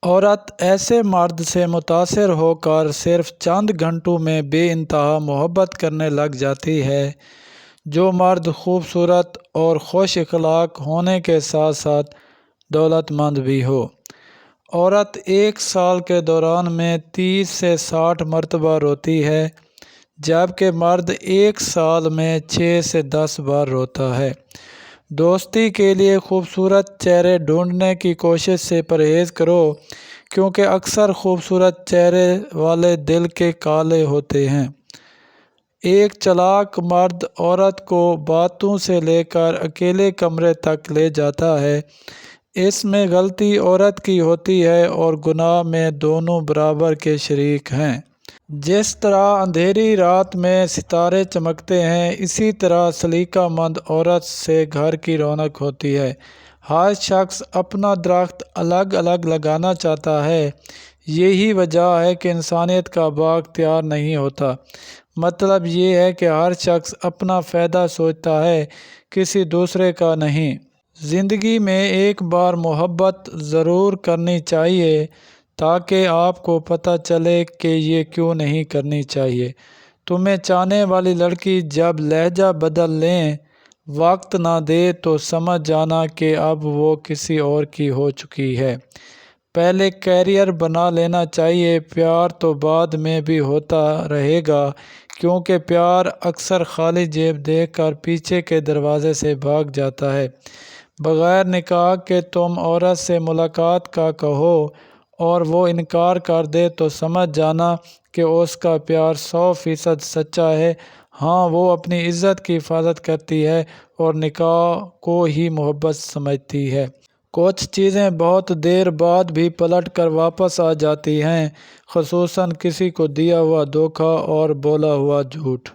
عورت ایسے مرد سے متاثر ہو کر صرف چند گھنٹوں میں بے انتہا محبت کرنے لگ جاتی ہے، جو مرد خوبصورت اور خوش اخلاق ہونے کے ساتھ ساتھ دولت مند بھی ہو۔ عورت ایک سال کے دوران میں 30 سے 60 مرتبہ روتی ہے، جبکہ مرد ایک سال میں 6 سے 10 بار روتا ہے۔ دوستی کے لیے خوبصورت چہرے ڈھونڈنے کی کوشش سے پرہیز کرو، کیونکہ اکثر خوبصورت چہرے والے دل کے کالے ہوتے ہیں۔ ایک چالاک مرد عورت کو باتوں سے لے کر اکیلے کمرے تک لے جاتا ہے۔ اس میں غلطی عورت کی ہوتی ہے اور گناہ میں دونوں برابر کے شریک ہیں۔ جس طرح اندھیری رات میں ستارے چمکتے ہیں، اسی طرح سلیقہ مند عورت سے گھر کی رونق ہوتی ہے۔ ہر شخص اپنا درخت الگ الگ لگانا چاہتا ہے، یہی وجہ ہے کہ انسانیت کا باغ تیار نہیں ہوتا۔ مطلب یہ ہے کہ ہر شخص اپنا فائدہ سوچتا ہے، کسی دوسرے کا نہیں۔ زندگی میں ایک بار محبت ضرور کرنی چاہیے، تاکہ آپ کو پتہ چلے کہ یہ کیوں نہیں کرنی چاہیے۔ تمہیں چاہنے والی لڑکی جب لہجہ بدل لیں، وقت نہ دے تو سمجھ جانا کہ اب وہ کسی اور کی ہو چکی ہے۔ پہلے کیریئر بنا لینا چاہیے، پیار تو بعد میں بھی ہوتا رہے گا، کیونکہ پیار اکثر خالی جیب دیکھ کر پیچھے کے دروازے سے بھاگ جاتا ہے۔ بغیر نکاح کے تم عورت سے ملاقات کا کہو اور وہ انکار کر دے تو سمجھ جانا کہ اس کا پیار 100% سچا ہے۔ ہاں، وہ اپنی عزت کی حفاظت کرتی ہے اور نکاح کو ہی محبت سمجھتی ہے۔ کچھ چیزیں بہت دیر بعد بھی پلٹ کر واپس آ جاتی ہیں، خصوصاً کسی کو دیا ہوا دھوکہ اور بولا ہوا جھوٹ۔